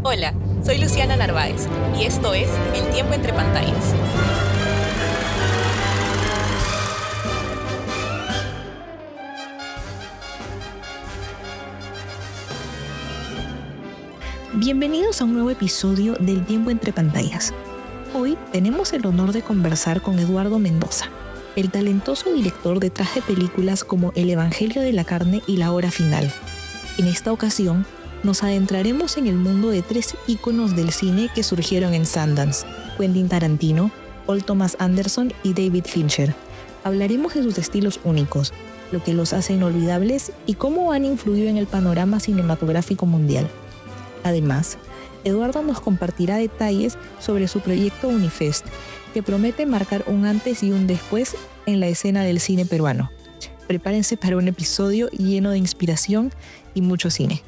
Hola, soy Luciana Narváez y esto es El Tiempo Entre Pantallas. Bienvenidos a un nuevo episodio del Tiempo Entre Pantallas. Hoy tenemos el honor de conversar con Eduardo Mendoza, el talentoso director detrás de películas como El Evangelio de la Carne y La Hora Final. En esta ocasión, nos adentraremos en el mundo de tres íconos del cine que surgieron en Sundance: Quentin Tarantino, Paul Thomas Anderson y David Fincher. Hablaremos de sus estilos únicos, lo que los hace inolvidables y cómo han influido en el panorama cinematográfico mundial. Además, Eduardo nos compartirá detalles sobre su proyecto Unifest, que promete marcar un antes y un después en la escena del cine peruano. Prepárense para un episodio lleno de inspiración y mucho cine.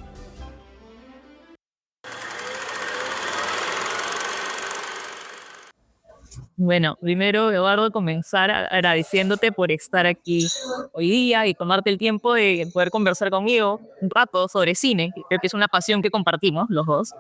Bueno, primero, Eduardo, comenzar agradeciéndote por estar aquí hoy día y tomarte el tiempo de poder conversar conmigo un rato sobre cine. Creo que es una pasión que compartimos los dos.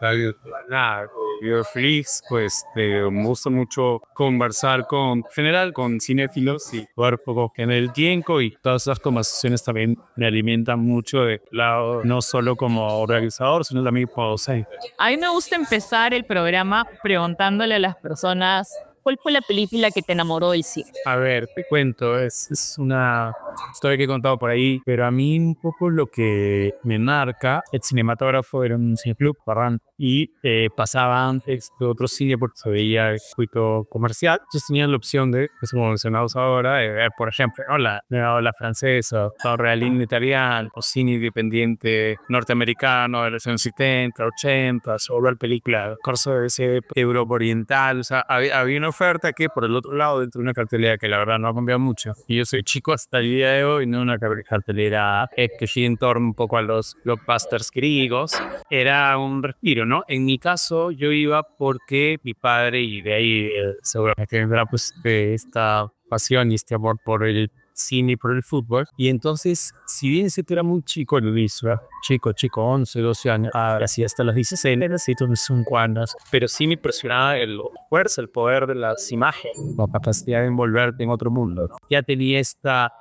Nada, yo feliz, pues me gusta mucho conversar en general con cinéfilos y jugar un poco en el tiempo, y todas esas conversaciones también me alimentan mucho de lado, no solo como organizador, sino también como docente. A mí me gusta empezar el programa preguntándole a las personas cuál fue la película que te enamoró del cine. A ver, te cuento, es una historia que he contado por ahí, pero a mí un poco lo que me marca, el cinematógrafo era un cineclub, Barran, y pasaban otro cine porque se veía el circuito comercial. Entonces tenían la opción de, pues, como mencionamos ahora, de ver, por ejemplo, ¿no? la ola francesa, o realín italiano, o cine independiente norteamericano de los años 70, 80, o ver películas, cosas de ese Europa Oriental. O sea, había una oferta que, por el otro lado, dentro de una cartelera que la verdad no ha cambiado mucho, y yo soy chico hasta el día de hoy, no una cartelera que gira en torno un poco a los blockbusters griegos, era un respiro, ¿no? En mi caso, yo iba porque mi padre, y de ahí seguramente vendrá pues esta pasión y este amor por el cine y por el fútbol. Y entonces, si bien ese era muy chico, Luis, ¿verdad? Chico, 11, 12 años, así hasta los 16, necesito unos 5 años, pero sí me impresionaba el fuerza, el poder de las imágenes, la capacidad de envolverte en otro mundo, ¿no? Ya tenía esta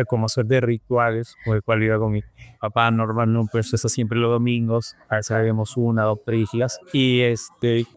como suerte de rituales, con el cual iba con mi papá normalmente, pues eso siempre los domingos, a veces habíamos una, dos películas, y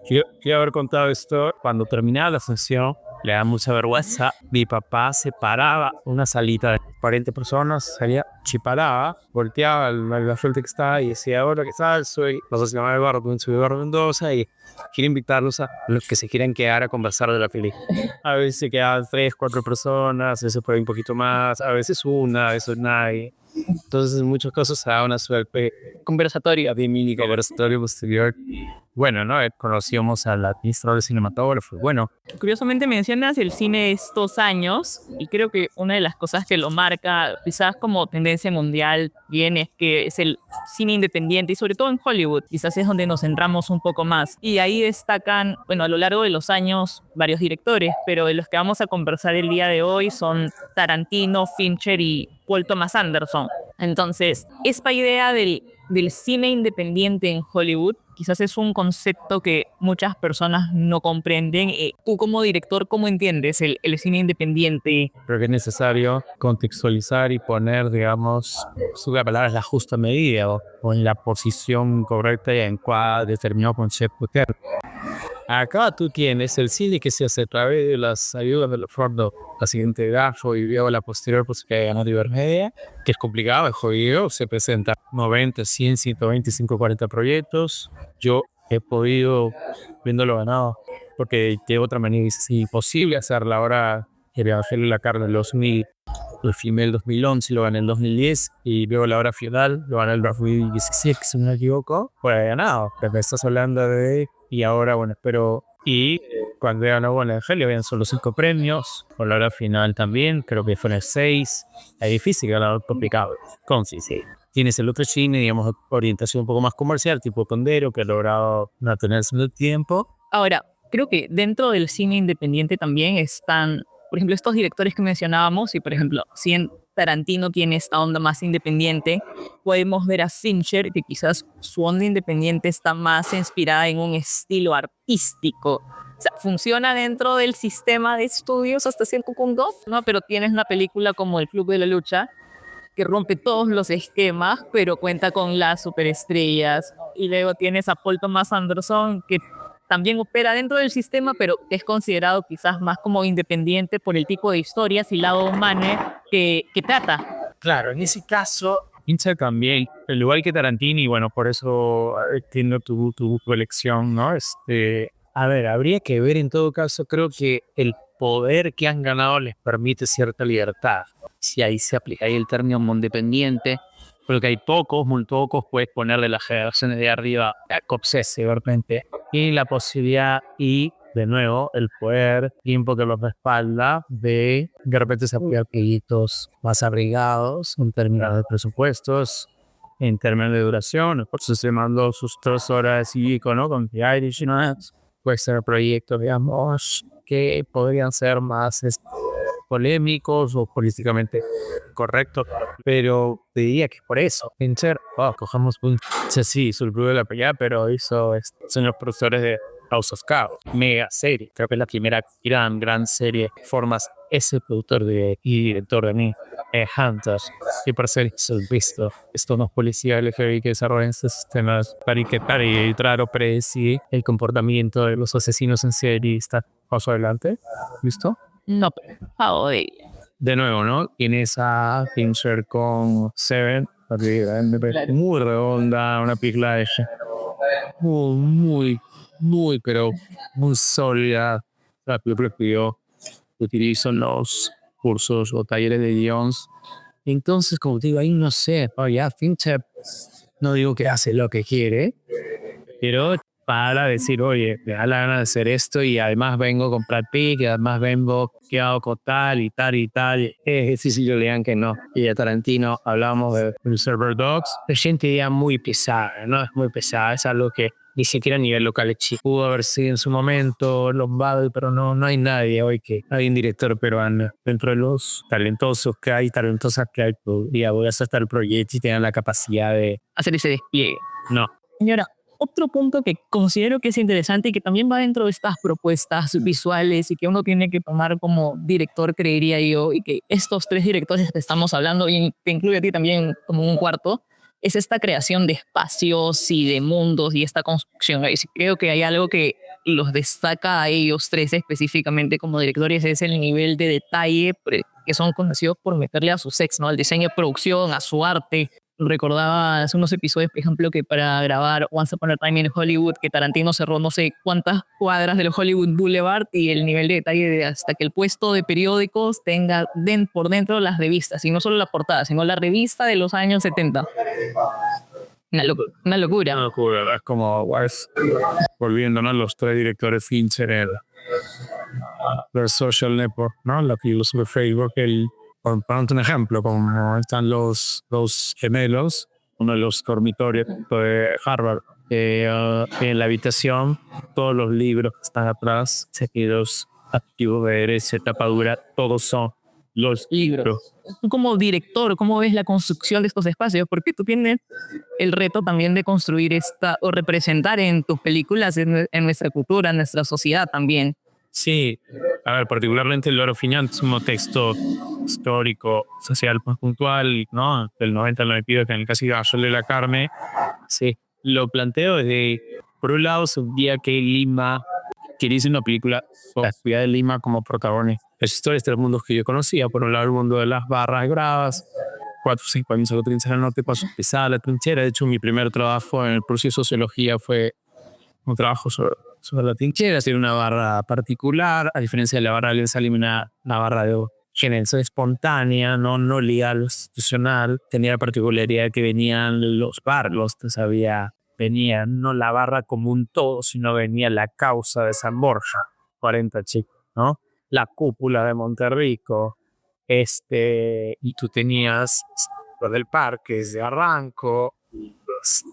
quiero haber contado esto cuando terminaba la sesión. Le da mucha vergüenza. Mi papá se paraba una salita de 40 personas, salía, chiparaba, volteaba la suerte que estaba y decía: hola, ¿qué tal? No sé si me llama Eduardo Mendoza, y quiero invitarlos a los que se quieran quedar a conversar de la película. A veces se quedaban 3, 4 personas, a veces por ahí un poquito más, a veces una, a veces nadie. Entonces, en muchos casos se da una suerte conversatoria, de mini conversatorio posterior. Bueno, ¿no? Conocíamos al administrador de cinematógrafo. Bueno, Curiosamente mencionas el cine estos años y creo que una de las cosas que lo marca quizás como tendencia mundial bien es que es el cine independiente y sobre todo en Hollywood quizás es donde nos centramos un poco más, y ahí destacan, bueno, a lo largo de los años varios directores, pero de los que vamos a conversar el día de hoy son Tarantino, Fincher y Paul Thomas Anderson. Entonces, esta idea del cine independiente en Hollywood quizás es un concepto que muchas personas no comprenden. Tú como director, ¿cómo entiendes el cine independiente? creo que es necesario contextualizar y poner, digamos, su palabra es la justa medida, o en la posición correcta y adecuada de determinado concepto. Acá tú tienes el cine que se hace a través de las ayudas de los fondos, la siguiente grafo y luego la posterior, pues que ganó Ibermedia, que es complicado, es jodido, se presenta 90, 100, 120, 140 proyectos. Yo he podido, viéndolo ganado, porque de otra manera es imposible hacerla ahora. El Evangelio de la Carne en el 2000, lo filmé en el 2011, lo gané en el 2010, y luego la hora final lo gané en el 2016, si no me equivoco, por ahí ganado. Pero me estás hablando de... Y ahora, bueno, espero... Y cuando ganó el Evangelio habían solo 5 premios, con la hora final también, creo que fueron 6. Es difícil ganar, complicado. Sí. Tienes el otro cine, digamos, orientación un poco más comercial, tipo Condero, que ha logrado mantenerse en el tiempo. Ahora, creo que dentro del cine independiente también están por ejemplo, estos directores que mencionábamos, y por ejemplo, si en Tarantino tiene esta onda más independiente, podemos ver a Fincher, que quizás su onda independiente está más inspirada en un estilo artístico. O sea, funciona dentro del sistema de estudios hasta cierto punto, ¿no? Pero tienes una película como El Club de la Lucha, que rompe todos los esquemas, pero cuenta con las superestrellas. Y luego tienes a Paul Thomas Anderson, que también opera dentro del sistema, pero es considerado quizás más como independiente por el tipo de historias y lado humano que trata. Claro, en ese caso, Fincher también, al igual que Tarantino, y bueno, por eso entiendo tu elección, ¿no? A ver, habría que ver en todo caso, creo que el poder que han ganado les permite cierta libertad. Si ahí se aplica ahí el término independiente, porque hay pocos, muy pocos, puedes poner de las generaciones de arriba a Scorsese, obviamente, y la posibilidad y de nuevo, el poder, tiempo que los respalda, de repente se apoyar proyectos más abrigados en términos de presupuestos, en términos de duración. Por eso se mandó sus 3 horas y pico, ¿no? Con The Irishman. Puede ser proyectos, digamos, que podrían ser más polémicos o políticamente correctos, pero te diría que por eso, Fincher, cojamos un... Sí, hizo el club de la pelea, pero son los productores de House of Cards, mega serie, creo que es la primera gran serie, formas ese productor y director de mí, Hunters, y por ser visto, estos dos policías LGBTI que desarrollan estos sistemas para etiquetar y tratar o predecir el comportamiento de los asesinos en serie. Está paso adelante, ¿listo? No, joder. De nuevo, ¿no? Tienes a Fincher con Seven, la película, me parece muy redonda, una película de pero muy sólida. La película que yo utilizo en los cursos o talleres de guiones. Entonces, como te digo, ahí no sé, ya Fincher, no digo que hace lo que quiere, pero para decir, oye, me da la gana de hacer esto y además vengo con Brad Pitt y además vengo que hago con tal y tal y tal. Sí, yo lean que no. Y a Tarantino hablamos de Reservoir Dogs. La gente diría muy pesada, ¿no? Es muy pesada, es algo que ni siquiera a nivel local pudo haber sido en su momento Lombardi, pero no hay nadie hoy que hay un director peruano dentro de los talentosos que hay, talentosas que hay, podría voy a hacer el proyecto y tengan la capacidad de Hacer ese despliegue. no. Señora, otro punto que considero que es interesante y que también va dentro de estas propuestas visuales y que uno tiene que tomar como director, creería yo, y que estos 3 directores que estamos hablando, y te incluye a ti también como un cuarto, es esta creación de espacios y de mundos y esta construcción. Y creo que hay algo que los destaca a ellos 3 específicamente como directores, es el nivel de detalle que son conocidos por meterle a su sex, ¿no? Al diseño de producción, a su arte. Recordaba hace unos episodios, por ejemplo, que para grabar Once Upon a Time in Hollywood, que Tarantino cerró no sé cuántas cuadras del Hollywood Boulevard y el nivel de detalle de hasta que el puesto de periódicos tenga por dentro las revistas, y no solo la portada, sino la revista de los años 70. Una locura. Una locura, es como volviendo, ¿no? Los 3 directores Fincher, los social network, ¿no? La filosofía de Facebook, por ponerte un ejemplo, como están los gemelos, uno de los dormitorios de Harvard, en la habitación, todos los libros que están atrás, seguidos, activos de derecha, tapadura, todos son los libros. Tú como director, ¿cómo ves la construcción de estos espacios? Porque tú tienes el reto también de construir o representar en tus películas, en nuestra cultura, en nuestra sociedad también. Sí, a ver, particularmente el Loro Finian es un texto histórico, social más puntual, ¿no? Del 90 al 92, que en el Casi Gallo de la Carne. Sí, lo planteo desde, por un lado, un día que Lima quería hacer una película con la ciudad de Lima como protagonista. Las historias de los mundos que yo conocía, por un lado el mundo de las barras bravas, 4 o 5 años a la trinchera norte, pasó pesada la trinchera. De hecho, mi primer trabajo en el curso de sociología fue un trabajo sobre la trinchera, hacer una barra particular, a diferencia de la barra de Salim, una barra de generación espontánea, no ligada a lo institucional. Tenía la particularidad de que venían los barrios, venía no la barra como un todo, sino venía la causa de San Borja, 40 chicos, ¿no? La cúpula de Monterrico, y tú tenías los del parque, de Arranco, los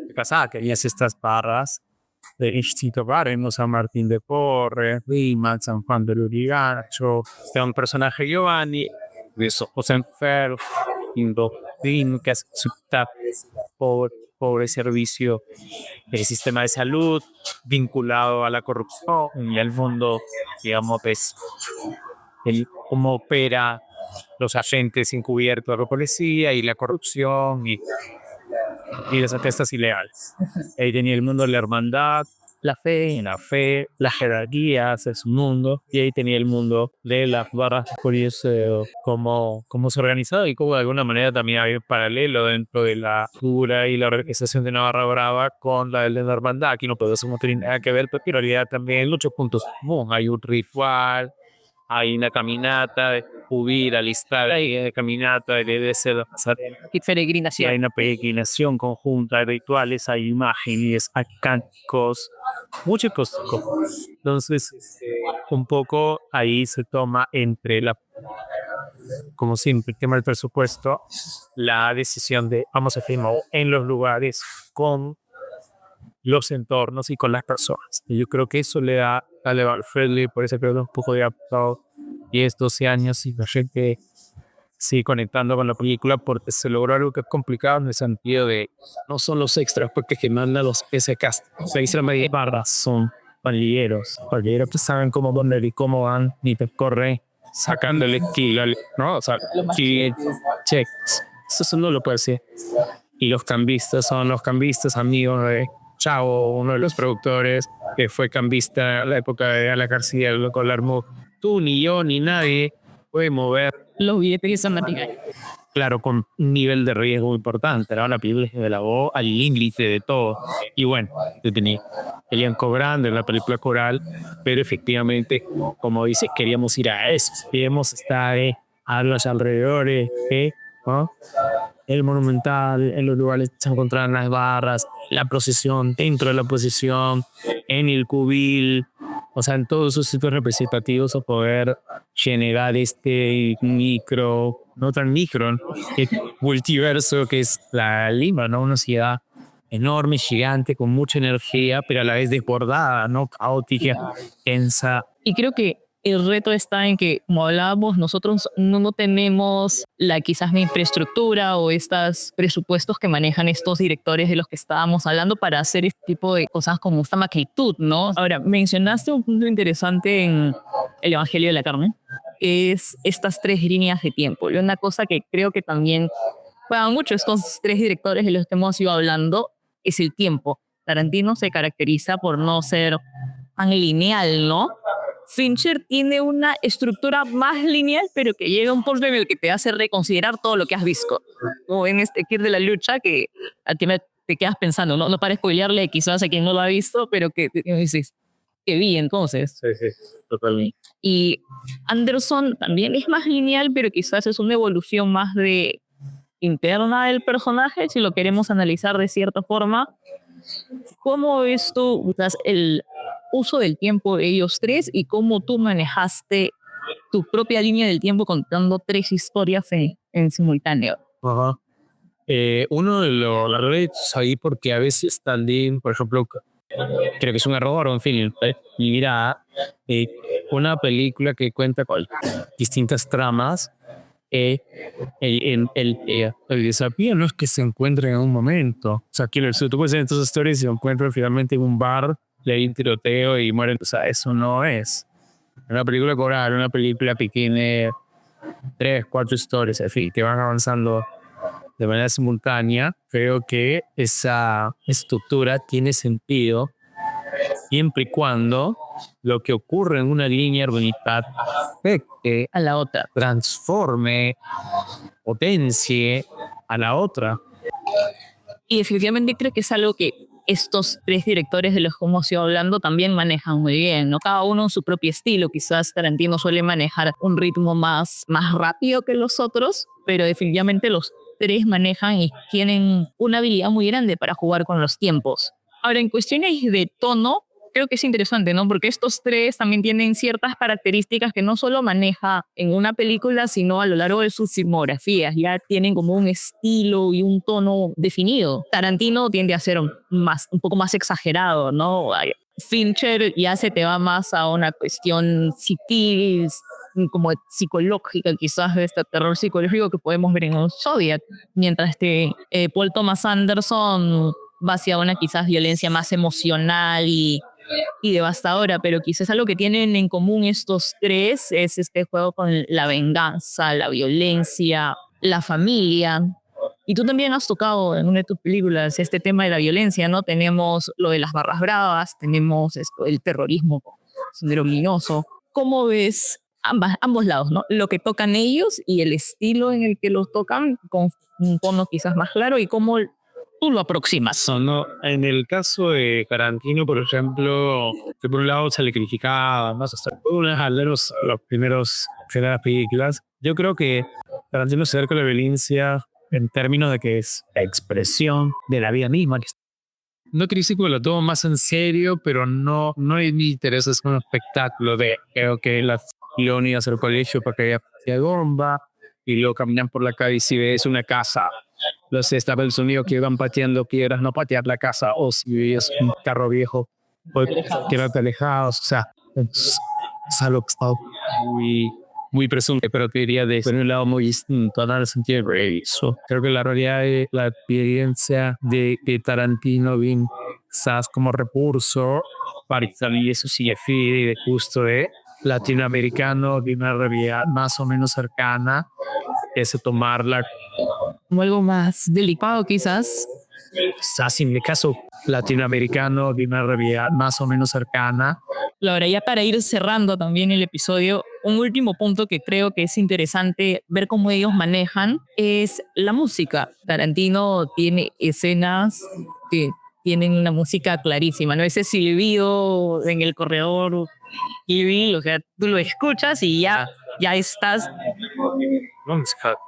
de Casada, que tenías estas barras de Ichito Barreno, San Martín de Porres, Rima, San Juan de Lurigancho, es un personaje Giovanni, de esos José Enfermo, Indoctrin, que hace su pobre servicio del sistema de salud, vinculado a la corrupción y al fondo, digamos, pues, cómo opera los agentes encubiertos de la policía y la corrupción y las orquestas ilegales. Ahí tenía el mundo de la hermandad, la fe, las jerarquías de su mundo, y ahí tenía el mundo de las barras de policía, cómo se organizaba y cómo de alguna manera también había un paralelo dentro de la cultura y la organización de Navarra Brava con la de la hermandad. Aquí no podemos tener nada que ver, pero en realidad también muchos puntos comunes. Hay un ritual, hay una caminata de subir, alistar, hay caminata de ser Y hay peregrinación. una peregrinación conjunta, hay rituales, hay imágenes, hay cánticos, muchas cosas. Entonces, un poco ahí se toma entre como siempre, el tema del presupuesto, la decisión de vamos a filmar en los lugares con los entornos y con las personas. Y yo creo que eso le da a Leval Friendly, por eso creo que un poco de pasado 10, 12 años y la gente sigue conectando con la película porque se logró algo que es complicado en el sentido de no son los extras porque que mandan los SKs. Se dice la media barras son pandilleros que saben cómo poner y cómo van y te corre sacando el estilo, ¿no? O sea, checks. Eso no lo puede decir. Y los cambistas son los cambistas amigos de Chavo, uno de los productores que fue cambista en la época de la García con la armó. Tú, ni yo, ni nadie puede mover. Los billetes de San Martín. Claro, con un nivel de riesgo importante, ¿no? La película se grabó al límite de todo. Y bueno, querían cobrando en la película coral, pero efectivamente, como dice, queríamos ir a eso. Queríamos estar a los alrededores, ¿no? El Monumental, en los lugares se encontraban las barras, la procesión, dentro de la procesión, en el cubil, o sea, en todos esos sitios representativos, a poder generar este micro, no tan micro, multiverso que es la Lima, ¿no? Una ciudad enorme, gigante, con mucha energía, pero a la vez desbordada, ¿no? Caótica, tensa. Y creo que el reto está en que, como hablábamos, nosotros no tenemos quizás la infraestructura o estos presupuestos que manejan estos directores de los que estábamos hablando para hacer este tipo de cosas como esta magnitud, ¿no? Ahora, mencionaste un punto interesante en el Evangelio de la Carne, es estas 3 líneas de tiempo. Y una cosa que creo que también juegan mucho estos 3 directores de los que hemos ido hablando es el tiempo. Tarantino se caracteriza por no ser tan lineal, ¿no? Fincher tiene una estructura más lineal, pero que llega a un punto en el que te hace reconsiderar todo lo que has visto. Como en este Kid de la Lucha, que al final te quedas pensando, no para spoilearle quizás a quien no lo ha visto, pero que dices, que vi entonces. Sí, totalmente. Y Anderson también es más lineal, pero quizás es una evolución más interna del personaje, si lo queremos analizar de cierta forma. ¿Cómo ves tú quizás el uso del tiempo de ellos 3 y cómo tú manejaste tu propia línea del tiempo contando 3 historias en simultáneo? Ajá. Uno de los retos ahí, porque a veces también, por ejemplo, creo que es un error, en fin, mira, una película que cuenta con distintas tramas, el desafío no es que se encuentren en un momento. O sea, tú puedes ver en estas historias y se encuentran finalmente en un bar, le hay un tiroteo y mueren. O sea, eso no es una película coral, una película que tiene 3, 4 historias, en fin, que van avanzando de manera simultánea. Creo que esa estructura tiene sentido siempre y cuando lo que ocurre en una línea argumental afecte A la otra. transforme, potencie a la otra. Y definitivamente creo que es algo que estos 3 directores de los que hemos ido hablando también manejan muy bien, ¿no? Cada uno en su propio estilo. Quizás Tarantino suele manejar un ritmo más rápido que los otros, pero definitivamente los 3 manejan y tienen una habilidad muy grande para jugar con los tiempos. Ahora, en cuestiones de tono, creo que es interesante, ¿no? Porque estos tres también tienen ciertas características que no solo maneja en una película, sino a lo largo de sus filmografías. Ya tienen como un estilo y un tono definido. Tarantino tiende a ser un poco más exagerado, ¿no? Fincher ya se te va más a una cuestión psiquil, como psicológica, quizás de este terror psicológico que podemos ver en Zodiac, mientras que Paul Thomas Anderson va hacia una quizás violencia más emocional y devastadora, pero quizás algo que tienen en común estos tres es este juego con la venganza, la violencia, la familia. Y tú también has tocado en una de tus películas este tema de la violencia, ¿no? Tenemos lo de las barras bravas, tenemos esto, el terrorismo, sendero luminoso. ¿Cómo ves ambos lados, ¿no? Lo que tocan ellos y el estilo en el que los tocan, con un tono quizás más claro, y cómo tú lo aproximas? No, en el caso de Tarantino, por ejemplo, que por un lado se le criticaba más hasta los primeras películas. Yo creo que Tarantino se acerca a la violencia en términos de que es la expresión de la vida misma. No critico, lo tomo más en serio, pero no es mi interés, es un espectáculo de, creo que las ironías al colegio para que haya partida de bomba, y luego caminan por la calle y si ves una casa, los Estados Unidos que van pateando piedras, no patear la casa, o si ves un carro viejo, pues quedarte alejados, o sea, es algo que está muy presunto, pero te diría de un lado muy distinto, en el sentido de eso. Creo que la realidad de la experiencia de Tarantino bien quizás como recurso para salir, eso sí es de justo de latinoamericano, de una realidad más o menos cercana, es tomarla Como algo más delicado quizás. quizás en el caso latinoamericano, de una realidad más o menos cercana. Laura, ya para ir cerrando también el episodio, un último punto que creo que es interesante ver cómo ellos manejan es la música. Tarantino tiene escenas que tienen una música clarísima, ¿no? Ese silbido en el corredor, o sea, tú lo escuchas y ya estás.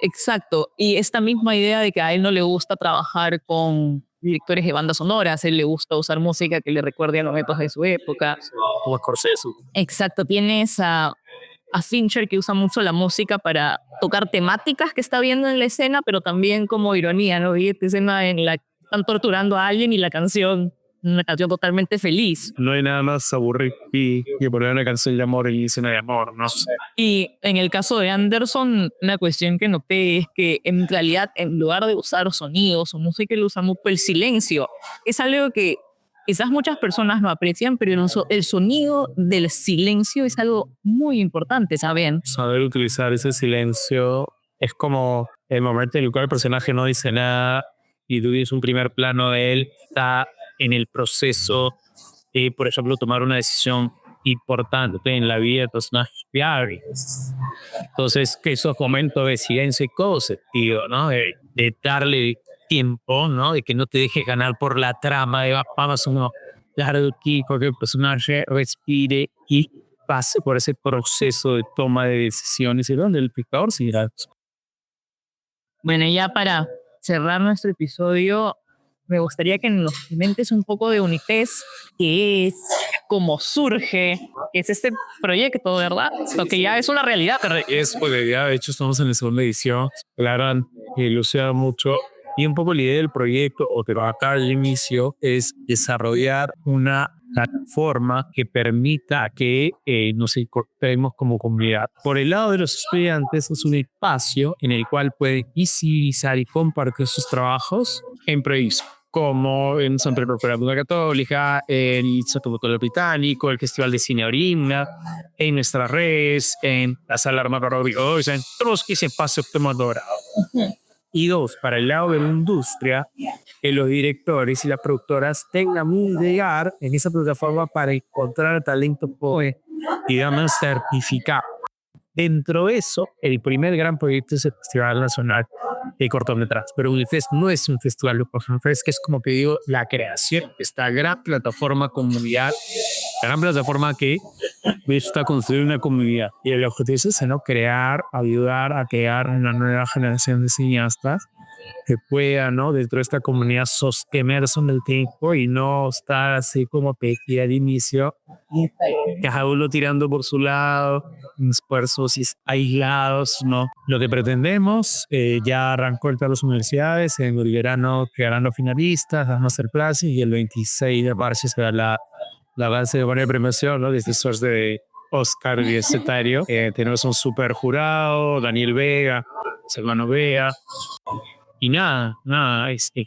Exacto. Y esta misma idea de que a él no le gusta trabajar con directores de bandas sonoras, a él le gusta usar música que le recuerde a los momentos de su época. O Scorsese. Exacto. Tienes a Fincher, que usa mucho la música para tocar temáticas que está viendo en la escena, pero también como ironía, ¿no? Y esta escena en la que están torturando a alguien y la canción, una canción totalmente feliz. No hay nada más aburrido que poner una canción de amor y escena de amor, no sé. Y en el caso de Anderson, una cuestión que noté es que en realidad, en lugar de usar sonidos o música, él usa mucho el silencio. Es algo que quizás muchas personas no aprecian, pero el sonido del silencio es algo muy importante, ¿saben? Saber utilizar ese silencio es como el momento en el cual el personaje no dice nada y tú tienes un primer plano de él, está en el proceso de, por ejemplo, tomar una decisión importante en la vida de personajes claves. Entonces, que esos momentos de silencio y todo sentido, ¿no? De darle tiempo, ¿no? De que no te dejes ganar por la trama, de vamos a dejar aquí porque el personaje respire y pase por ese proceso de toma de decisiones y donde el espectador se dirá. Bueno, ya para cerrar nuestro episodio, me gustaría que nos comentes un poco de Unifest, qué es, cómo surge, qué es este proyecto, ¿verdad? Lo que ya es una realidad. Es pues ya, de hecho estamos en la segunda edición, aclaran y ilusionan mucho. Y un poco la idea del proyecto, o de acá al inicio, es desarrollar una plataforma que permita que nos incorporemos como comunidad. Por el lado de los estudiantes, es un espacio en el cual pueden visibilizar y compartir sus trabajos en proyectos como en San Pedro Opera Católica, en el Instituto Cultural Británico, el Festival de Cine Orimna, en nuestras redes, en la Sala Armada Rodrigo, en todos ese espacio que hemos logrado. Y dos, para el lado de la industria, que los directores y las productoras tengan un llegar en esa plataforma para encontrar talento pobre, digamos, certificado. Dentro de eso, el primer gran proyecto es el Festival Nacional de Cortometrajes. Pero Unifest no es un festival de cortometrajes, que es, como te digo, la creación de esta gran plataforma comunidad, la gran plataforma que busca construir una comunidad. Y el objetivo es, ¿no?, crear, ayudar a crear una nueva generación de cineastas que pueda, ¿no? Dentro de esta comunidad sostenerse en el tiempo y no estar así como Pequi al inicio, cada uno tirando por su lado, esfuerzos aislados, ¿no? Lo que pretendemos, ya arrancó el las universidades, en el verano quedarán los finalistas, las masterclasses y el 26 de marzo será la base de premiación, ¿no? Desde suerte de Oscar Biesetario. Tenemos un super jurado, Daniel Vega, Silvano Vega. Y nada,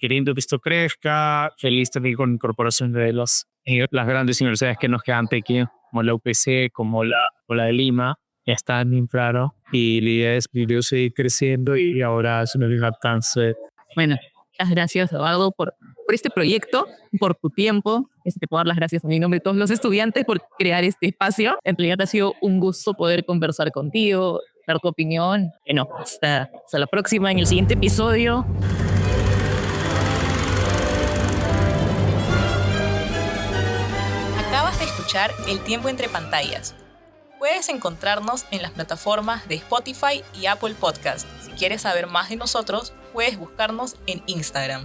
queriendo que esto crezca, feliz también con la incorporación de las grandes universidades que nos quedan pequeñas, como la UPC, como la de Lima, ya están bien claro. Y la idea es que seguir creciendo y ahora es un alcance. Bueno, muchas gracias, Eduardo, por este proyecto, por tu tiempo. Te puedo dar las gracias en mi nombre de todos los estudiantes por crear este espacio. En realidad ha sido un gusto poder conversar contigo, dar tu opinión. Bueno, hasta la próxima en el siguiente episodio. Acabas de escuchar El Tiempo Entre Pantallas. Puedes encontrarnos en las plataformas de Spotify y Apple Podcast. Si quieres saber más de nosotros, puedes buscarnos en Instagram.